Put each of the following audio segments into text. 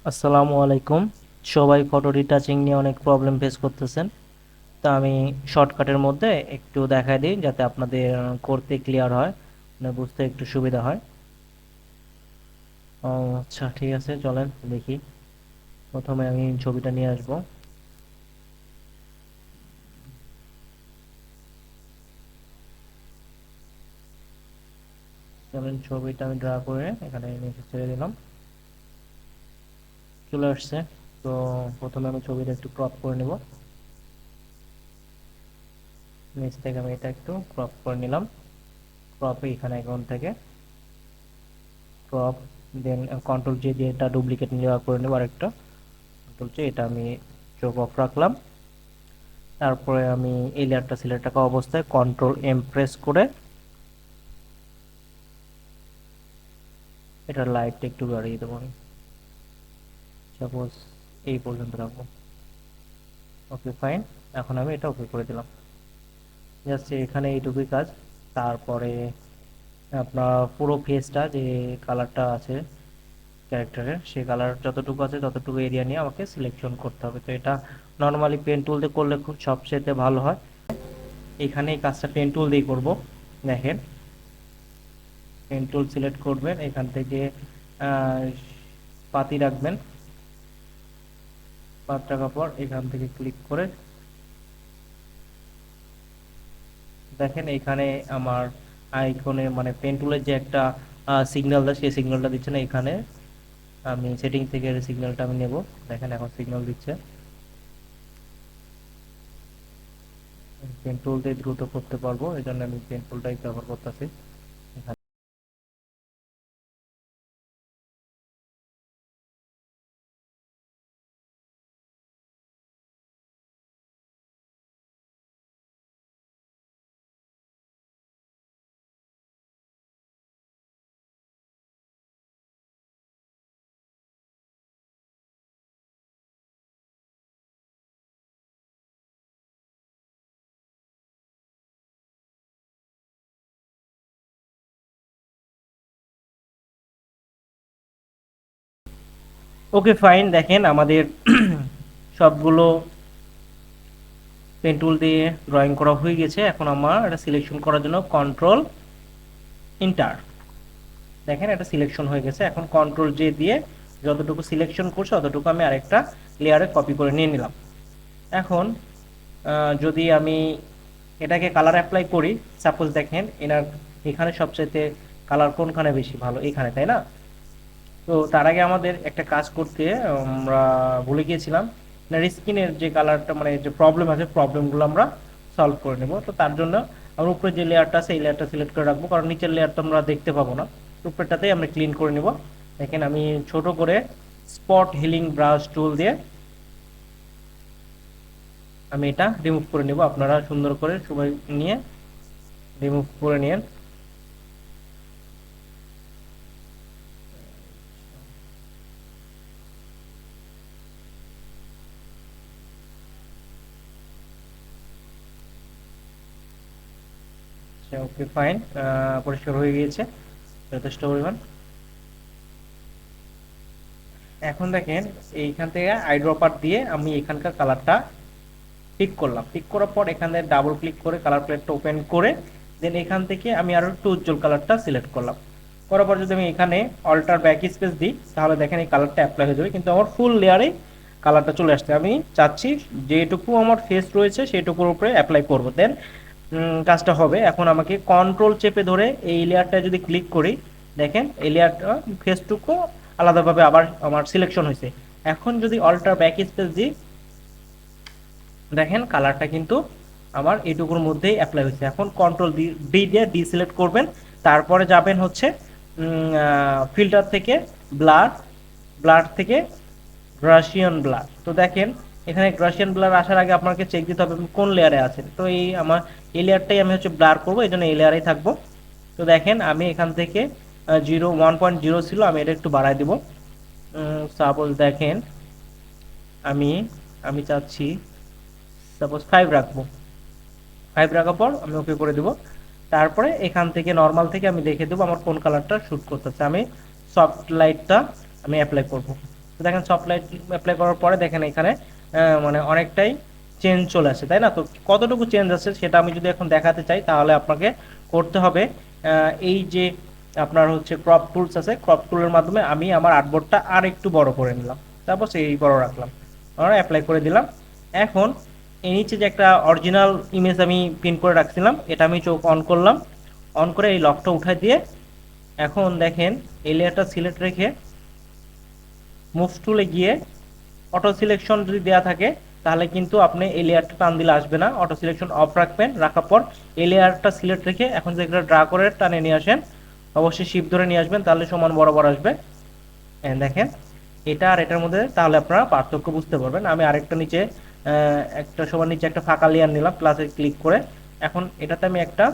আসসালামু আলাইকুম। সবাই ফটো রিটাচিং নিয়ে অনেক প্রবলেম ফেস করতেছেন। তো আমি শর্টকাটের মধ্যে একটু দেখাই দিই যাতে আপনাদের করতে ক্লিয়ার হয়, মানে বুঝতে একটু সুবিধা হয়। ও আচ্ছা, ঠিক আছে, চলেন দেখি। প্রথমে আমি ছবিটা নিয়ে আসব। চলেন, ছবিটা আমি ড্রা করে এখানে নিচে ছেড়ে দিলাম। চলে আসছে। তো প্রথমে আমি ছবিটা একটু ক্রপ করে নেব। নিচ থেকে আমি এটা একটু ক্রপ করে নিলাম। ক্রপে এখানে অ্যাকাউন্ট থেকে ক্রপ, দেন কন্ট্রোল জে দিয়ে এটা ডুপ্লিকেট নিয়ে করে নেব আরেকটা। কন্ট্রোল জে, এটা আমি চোখ অফ রাখলাম। তারপরে আমি এই লেয়ারটা সিলেক্ট থাকা অবস্থায় কন্ট্রোল এম প্রেস করে এটার লাইটটা একটু বাড়িয়ে দেবো আমি। সাপোজ এই পর্যন্ত রাখবো। ওকে, ফাইন। এখন আমি এটা ওকে করে দিলাম। জাস্ট এখানে এইটুকুই কাজ। তারপরে আপনার পুরো ফেসটা যে কালারটা আছে ক্যারেক্টারের, সেই কালার যতটুকু আছে ততটুকু এরিয়া নিয়ে আমাকে সিলেকশন করতে হবে। তো এটা নর্মালি পেন টুল দিয়ে করলে খুব সবচেয়ে ভালো হয়। এখানে এই কাজটা পেন টুল দিয়ে করব। দেখেন, পেন টুল সিলেক্ট করবেন, এখান থেকে আহ, পাতি রাখবেন। 5 টাকা পর এখান থেকে ক্লিক করে দেখেন এখানে আমার আইকনে মানে পেন টুলের যে একটা সিগন্যাল দেয়, সেই সিগন্যালটা দিচ্ছে না এখানে। আমি সেটিং থেকে সিগন্যালটা আমি নেব। দেখেন এখন সিগন্যাল দিচ্ছে। পেন টুল দিয়ে দ্রুত করতে পারবো, এই জন্য আমি পেন টুলটাই ব্যবহার করতেছি। ওকে, ফাইন। দেখেন আমাদের সবগুলো পেন টুল দিয়ে ড্রয়িং করা হয়ে গেছে। এখন আমার এটা সিলেকশন করার জন্য কন্ট্রোল ইন্টার। দেখেন এটা সিলেকশন হয়ে গেছে। এখন কন্ট্রোল জে দিয়ে যতটুকু সিলেকশন করছে ততটুকু আমি আরেকটা লেয়ারে কপি করে নিয়ে নিলাম। এখন যদি আমি এটাকে কালার অ্যাপ্লাই করি, সাপোজ দেখেন এখানে সবচেয়ে কালার কোনখানে বেশি ভালো, এখানে, তাই না? তো তার আগে আমাদের একটা কাজ করতে আমরা ভুলে গিয়েছিলাম। স্কিনের যে কালারটা মানে যে প্রবলেম আছে, প্রবলেমগুলো আমরা সলভ করে নেব। তো তার জন্য আমরা উপরে যে লেয়ারটা আছে এই লেয়ারটা সিলেক্ট করে রাখবো, কারণ নিচের লেয়ার তো আমরা দেখতে পাবো না। উপরেরটাতেই আমরা ক্লিন করে নেব। দেখেন আমি ছোট করে স্পট হিলিং ব্রাশ টুল দিয়ে আমি এটা রিমুভ করে নেব। আপনারা সুন্দর করে সময় নিয়ে রিমুভ করে নিন। ওকে, ফাইন। পরিষ্কার হয়ে গিয়েছে যথেষ্ট পরিমাণ। এখন দেখেন এইখান থেকে আইড্রপার দিয়ে আমি এখানকার কালারটা পিক করলাম। পিক করার পর এখান থেকে ডাবল ক্লিক করে কালার প্লেটটা ওপেন করে দেন এখান থেকে আমি আরো একটু উজ্জ্বল কালারটা সিলেক্ট করলাম। করার পর যদি আমি এখানে অল্টার ব্যাক স্পেস দিই তাহলে দেখেন এই কালারটা অ্যাপ্লাই হয়ে যাবে, কিন্তু আমার ফুল লেয়ারে কালারটা চলে আসছে। আমি চাচ্ছি যেটুকু আমার ফেস রয়েছে সেটুকুর উপরে অ্যাপ্লাই করবো, দেন কাজটা হবে। এখন আমাকে কন্ট্রোল চেপে ধরে এই লেয়ারটা যদি ক্লিক করি, দেখেন এই লেয়ারটা ফেসটুকু আলাদাভাবে আবার আমার সিলেকশন হয়েছে। এখন যদি অল্টার ব্যাক স্পেস দিই দেখেন কালারটা কিন্তু আমার এইটুকুর মধ্যেই অ্যাপ্লাই হয়েছে। এখন কন্ট্রোল ডি দিয়ে ডিসিলেক্ট করবেন। তারপরে যাবেন হচ্ছে ফিল্টার থেকে ব্লার, ব্লার থেকে গ্রাসিয়ান ব্লার। তো দেখেন এখানে গ্রাসিয়ান ব্লার আসার আগে আপনাকে চেক দিতে হবে আপনি কোন লেয়ারে আছেন। তো এই আমার এই লেয়ারটাই আমি হচ্ছে ব্লার করবো, এই জন্য এই লেয়ারেই থাকবো। তো দেখেন আমি এখান থেকে 1.0 ছিল, আমি এটা একটু বাড়াই দিব। সাপোজ দেখেন আমি আমি চাচ্ছি সাপোজ 5 রাখবো। 5 রাখার পর আমি ওকে করে দেবো। তারপরে এখান থেকে নর্মাল থেকে আমি দেখে দেবো আমার কোন কালারটা শ্যুট করতেছে। আমি সফট লাইটটা আমি অ্যাপ্লাই করব। তো দেখেন সফট লাইট অ্যাপ্লাই করার পরে দেখেন এখানে মানে অনেকটাই চেঞ্জ চলে আসে, তাই না? তো কতটুকু চেঞ্জ আসে সেটা আমি যদি এখন দেখাতে চাই তাহলে আপনাকে করতে হবে এই যে আপনার হচ্ছে ক্রপ টুলস আছে, ক্রপ টুলের মাধ্যমে আমি আমার আর্টবোর্ডটা আর একটু বড় করে নিলাম, তারপর সেই বড় রাখলাম, আমরা অ্যাপ্লাই করে দিলাম। এখন এই নিচে যে একটা অরিজিনাল ইমেজ আমি প্রিন্ট করে রাখছিলাম, এটা আমি চোখ অন করলাম, অন করে এই লকটা উঠাই দিয়ে এখন দেখেন এই লেয়ারটা সিলেক্ট রেখে মুভ টুলে গিয়ে অটো সিলেকশন যদি দেওয়া থাকে তাহলে কিন্তু আপনি এই লেয়ারটা টান দিলে আসবে না, অটো সিলেকশন অফ রাখবেন, রাখার পর এই লেয়ারটা সিলেক্ট রেখে এখন যে একটা ড্রা করে টানে নিয়ে আসেন, অবশ্যই শিপ ধরে নিয়ে আসবেন, তাহলে সমান বরাবর আসবে। দেখেন এটা আর এটার মধ্যে তাহলে আপনারা পার্থক্য বুঝতে পারবেন। আমি আরেকটা নিচে একটা সবার নিচে একটা ফাঁকা লেয়ার নিলাম প্লাসে ক্লিক করে, এখন এটাতে আমি একটা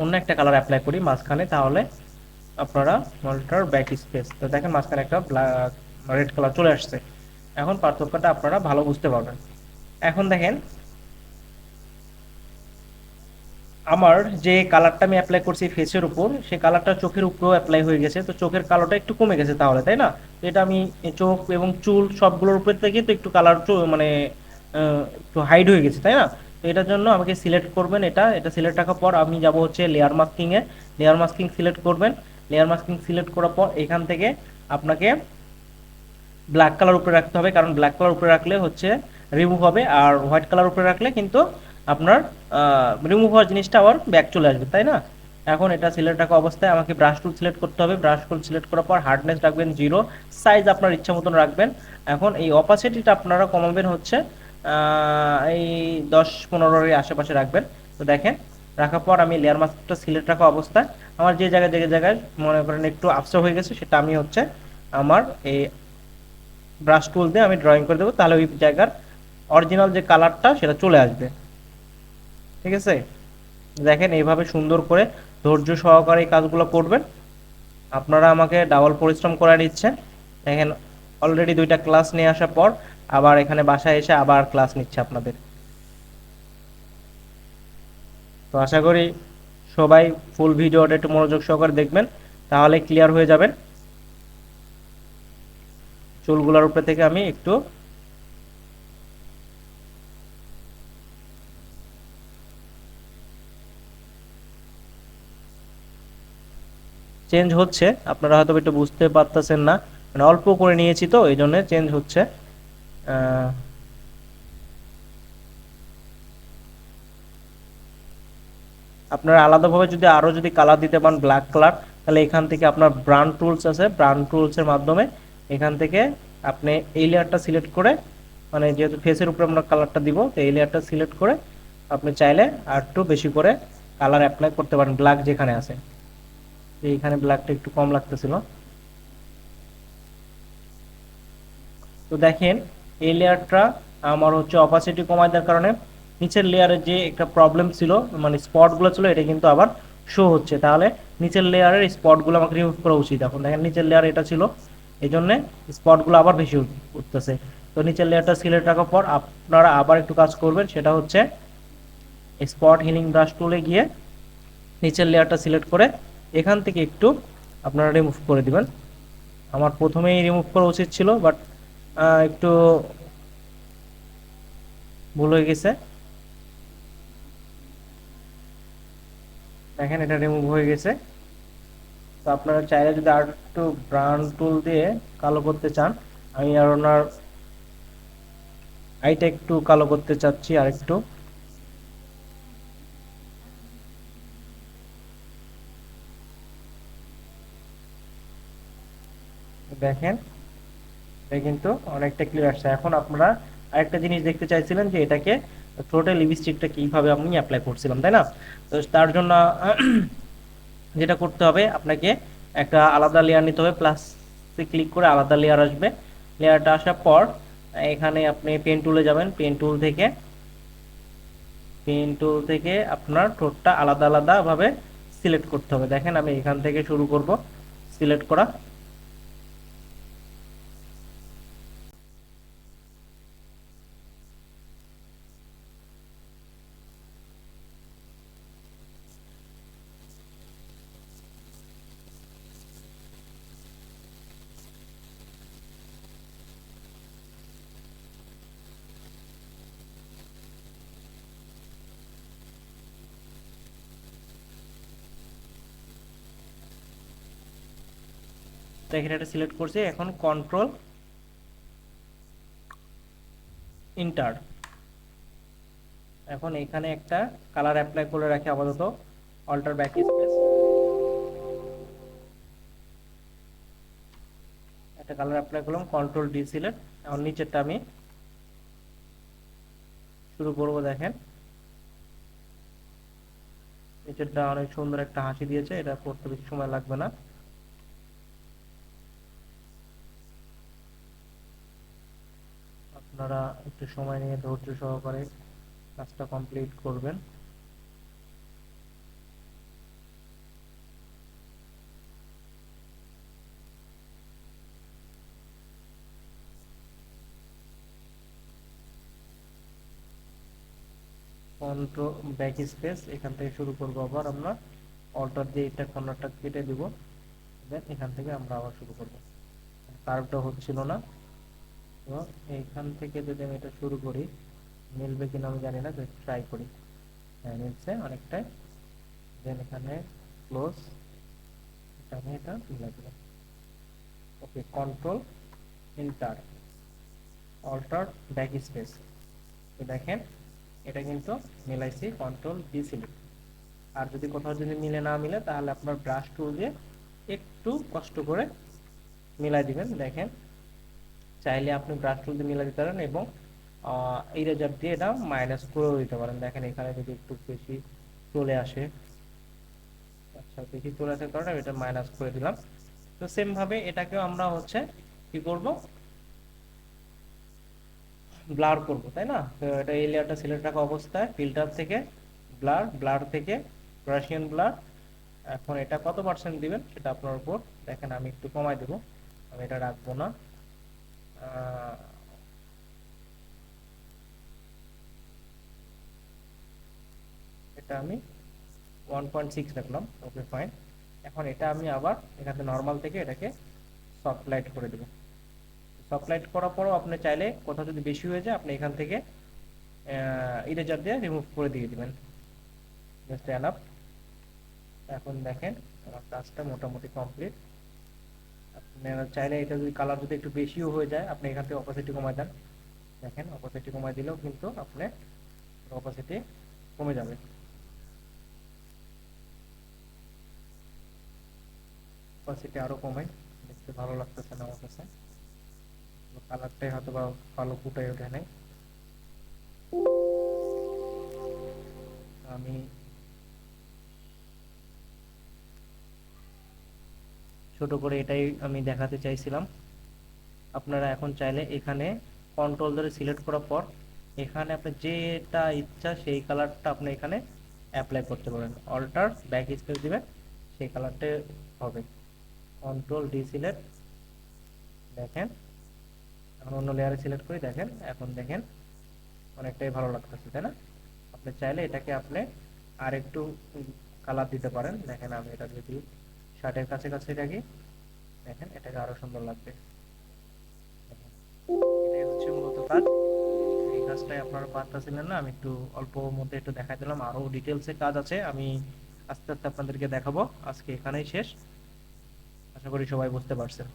অন্য একটা কালার অ্যাপ্লাই করি মাঝখানে, তাহলে আপনারা মনিটর ব্যাক স্পেস, তো দেখেন মাঝখানে একটা ব্ল্যাক রেড কালার চলে আসছে। এখন পার্থক্যটা আপনারা ভালো বুঝতে পারবেন। এখন দেখেন আমার যে কালারটা আমি অ্যাপ্লাই করছি ফেসের উপর, সেই কালারটা চোখের উপরেও অ্যাপ্লাই হয়ে গেছে, তো চোখের কালোটা একটু কমে গেছে তাহলে, তাই না? তো এটা আমি চোখ এবং চুল সবগুলোর উপর থেকে তো একটু কালার মানে একটু হাইড হয়ে গেছে, তাই না? তো এটার জন্য আমাকে সিলেক্ট করবেন, এটা এটা সিলেক্ট রাখার পর আমি যাব হচ্ছে লেয়ার মাস্কিংয়ে, লেয়ার মাস্কিং সিলেক্ট করবেন। লেয়ার মাস্কিং সিলেক্ট করার পর এখান থেকে আপনাকে ব্ল্যাক কালার উপরে রাখতে হবে, কারণ ব্ল্যাক কালার উপরে রাখলে হচ্ছে রিমুভ হবে, আর হোয়াইট কালার উপরে রাখলে কিন্তু আপনার রিমুভ হওয়ার জিনিসটা আবার ব্যাক চলে আসবে, তাই না? এখন এটা সিলেক্ট রাখা অবস্থায় আমাকে ব্রাশ টুল সিলেক্ট করতে হবে, ব্রাশ টুল সিলেক্ট করার পর হার্ডনেস রাখবেন 0, সাইজ আপনার ইচ্ছা মতন রাখবেন। এখন এই অপাসিটিটা আপনারা কমাবেন হচ্ছে এই 10-15 এর আশেপাশে রাখবেন। তো দেখেন রাখার পর আমি লেয়ার মাস্কটা সিলেক্ট রাখা অবস্থায় আমার যে জায়গায় মনে করেন একটু আপসেট হয়ে গেছে সেটা আমি হচ্ছে আমার এই ব্রাশ টুল দিয়ে আমি ড্রয়িং করে দেবো, তাহলে ওই জায়গার অরিজিনাল যে কালারটা সেটা চলে আসবে। ঠিক আছে, দেখেন এইভাবে সুন্দর করে ধৈর্য সহকারে এই কাজগুলো করবেন। আপনারা আমাকে ডাবল পরিশ্রম করে নিচ্ছেন। দেখেন অলরেডি 2টা ক্লাস নিয়ে আসার পর আবার এখানে বাসায় এসে আবার ক্লাস নিচ্ছে আপনাদের। তো আশা করি সবাই ফুল ভিডিওটা একটু মনোযোগ সহকারে দেখবেন, তাহলে ক্লিয়ার হয়ে যাবেন। চুলগুলোর উপরে থেকে আমি একটু চেঞ্জ হচ্ছে, আপনারা হয়তো একটু বুঝতে পারতেছেন না, মানে অল্প করে নিয়েছি তো এই জন্য চেঞ্জ হচ্ছে। আহ, আপনারা আলাদাভাবে যদি আরো যদি কালার দিতে পারেন ব্ল্যাক কালার, তাহলে এখান থেকে আপনার ব্রান্ড টুলস আছে, ব্রান্ড টুলস এর মাধ্যমে এখান থেকে আপনি এই লেয়ারটা সিলেক্ট করে, মানে যেহেতু ফেসের উপরে আমরা কালারটা দিব, তো এই লেয়ারটা সিলেক্ট করে আপনি চাইলে আর একটু বেশি করে কালার অ্যাপ্লাই করতে পারেন ব্ল্যাক যেখানে আছে। এইখানে ব্ল্যাকটা একটু কম লাগতেছিল। তো দেখেন এই লেয়ারটা আমার হচ্ছে অপাসিটি কমায় দেওয়ার কারণে নিচের লেয়ারে যে একটা প্রবলেম ছিল, মানে স্পটগুলো ছিল, এটা কিন্তু আবার শো হচ্ছে, তাহলে নিচের লেয়ারের স্পটগুলো আমাকে রিমুভ করা উচিত। এখন দেখেন নিচের লেয়ার এটা ছিল, এই জন্যে স্পটগুলো আবার বেশি উঠতেছে। তো নিচের লেয়ারটা সিলেক্ট রাখার পর আপনারা আবার একটু কাজ করবেন, সেটা হচ্ছে স্পট হিলিং ব্রাশ টুলে গিয়ে নিচের লেয়ারটা সিলেক্ট করে এখান থেকে একটু আপনারা রিমুভ করে দিবেন। আমার প্রথমেই রিমুভ করা উচিত ছিল, বাট একটু ভুল হয়ে গেছে। দেখেন এটা রিমুভ হয়ে গেছে। তো আপনারা চাইলে যদি আর একটু ব্রাউন টুল দিয়ে কালো করতে চান, আমি আর ওনার আইটা একটু কালো করতে চাচ্ছি আর একটু। দেখেন এটা কিন্তু অনেকটা ক্লিয়ার আসছে। এখন আপনারা আরেকটা জিনিস দেখতে চাইছিলেন যে এটাকে টোটাল লিপস্টিকটা কিভাবে আমি অ্যাপ্লাই করছিলাম, তাই না? তো তার জন্য যেটা করতে হবে আপনাকে একটা আলাদা লেয়ার নিতে হবে, প্লাস ক্লিক করে আলাদা লেয়ার আসবে। লেয়ারটা আসার পর এখানে আপনি পেন টুল থেকে আপনার ঠোঁটটা আলাদা আলাদা ভাবে সিলেক্ট করতে হবে। দেখেন আমি এখান থেকে শুরু করব সিলেক্ট করা। দেখেন এটা সিলেক্ট করছি, এখন কন্ট্রোল ইন্টার। এখন এখানে একটা কালার অ্যাপ্লাই করে রাখি আপাতত, অল্টার ব্যাক স্পেস, একটা কালার অ্যাপ্লাই করলাম, কন্ট্রোল ডি সিলেক্ট। এখন নিচেরটা আমি শুরু করব। দেখেন নিচেরটা অনেক সুন্দর একটা হাসি দিয়েছে, এটা করতে বেশি সময় লাগবে না। আপনারা একটু সময় নিয়ে ধৈর্য সহকারে কাজটা কমপ্লিট করবেন। কন্ট্রোল ব্যাক স্পেস, এখান থেকে শুরু করবো আবার আমরা, অল্টার দিয়ে এটা কর্নারটা কেটে দিব, দেন এখান থেকে আমরা আবার শুরু করব। কার্ভটা হচ্ছিল না, তো এইখান থেকে যদি আমি এটা শুরু করি, মিলবে কিনা আমি জানি না, ট্রাই করি। হ্যাঁ মিলছে অনেকটাই। দেন এখানে ক্লোজ, এটা আমি এটা মিলাই দিলাম। Okay, control enter, alter backspace, তো দেখেন এটা কিন্তু মিলাইছি, কন্ট্রোল ডি সিলেক্ট। আর যদি কোথাও যদি মিলে না মিলে, তাহলে আপনার ব্রাশ টুল দিয়ে একটু কষ্ট করে মিলাই দিবেন। দেখেন চাইলে আপনি ব্রাশ টুল দিয়ে মিলাই দিতে পারেন, এবং ইরেজার দিয়ে এটা মাইনাস করেও দিতে পারেন। দেখেন এখানে যদি একটু বেশি চলে আসে, আচ্ছা বেশি চলে আসার কারণে আমি এটা মাইনাস করে দিলাম। তো সেম ভাবে এটাকেও আমরা হচ্ছে কি করব, ব্লার করব, তাই না? তো এটা এই লেয়ারটা সিলেক্ট রাখা অবস্থায় ফিল্টার থেকে ব্লার, ব্লার থেকে গাউসিয়ান ব্লার। এখন এটা কত পার্সেন্ট দিবেন সেটা আপনার উপর। দেখেন আমি একটু কমাই দেব, আমি এটা রাখবো না। এটা আমি 1.6 রাখলাম, ওকে ফাইন। এখন এটা আমি আবার এখানে নর্মাল থেকে এটাকে সফট লাইট করে দেব। সফট লাইট করার পরও আপনি চাইলে কোথাও যদি বেশি হয়ে যায়, আপনি এখান থেকে ইরেজার দিয়ে রিমুভ করে দিয়ে দিবেন, জাস্ট এনাফ। এখন দেখেন আমার কাজটা মোটামুটি কমপ্লিট। আপনারা চাইলে এটা যদি কালার যদি একটু বেশিও হয়ে যায়, আপনি এখান থেকে অপাসিটি কমায় দেন। দেখেন অপাসিটি কমায় দিলেও কিন্তু আপনার অপাসিটি কমে যাবে। অপাসিটি আরো কমাই, দেখতে ভালো লাগতেছে না আমার কাছে, কালারটাই হয়তো বা ভালো ফুটাই ওঠে নাই। আমি ছোট করে এটাই আমি দেখাতে চাইছিলাম। আপনারা এখন চাইলে এখানে কন্ট্রোল ধরে সিলেক্ট করার পর এখানে আপনি যেটা ইচ্ছা সেই কালারটা আপনি এখানে অ্যাপ্লাই করতে পারেন, অল্টার ব্যাক স্পেস দিবেন, সেই কালারটা হবে। কন্ট্রোল ডি সিলেক্ট, দেখেন এখন অন্য লেয়ারে সিলেক্ট করি, দেখেন এখন দেখেন অনেকটাই ভালো লাগতেছে, তাই না? আপনি চাইলে এটাকে আপনি আর একটু কালার দিতে পারেন। দেখেন আমি এটা যদি শার্টের কাছে কাছে রাখি, দেখেন এটাকে আরো সুন্দর লাগবে। এটাই হচ্ছে মূলত কাজ। এই কাজটাই আপনারা পারতেছিলেন না, আমি একটু অল্প মধ্যে একটু দেখাই দিলাম, আরো ডিটেলসে কাজ আছে, আমি আস্তে আস্তে আপনাদেরকে দেখাবো। আজকে এখানেই শেষ, আশা করি সবাই বুঝতে পারছেন।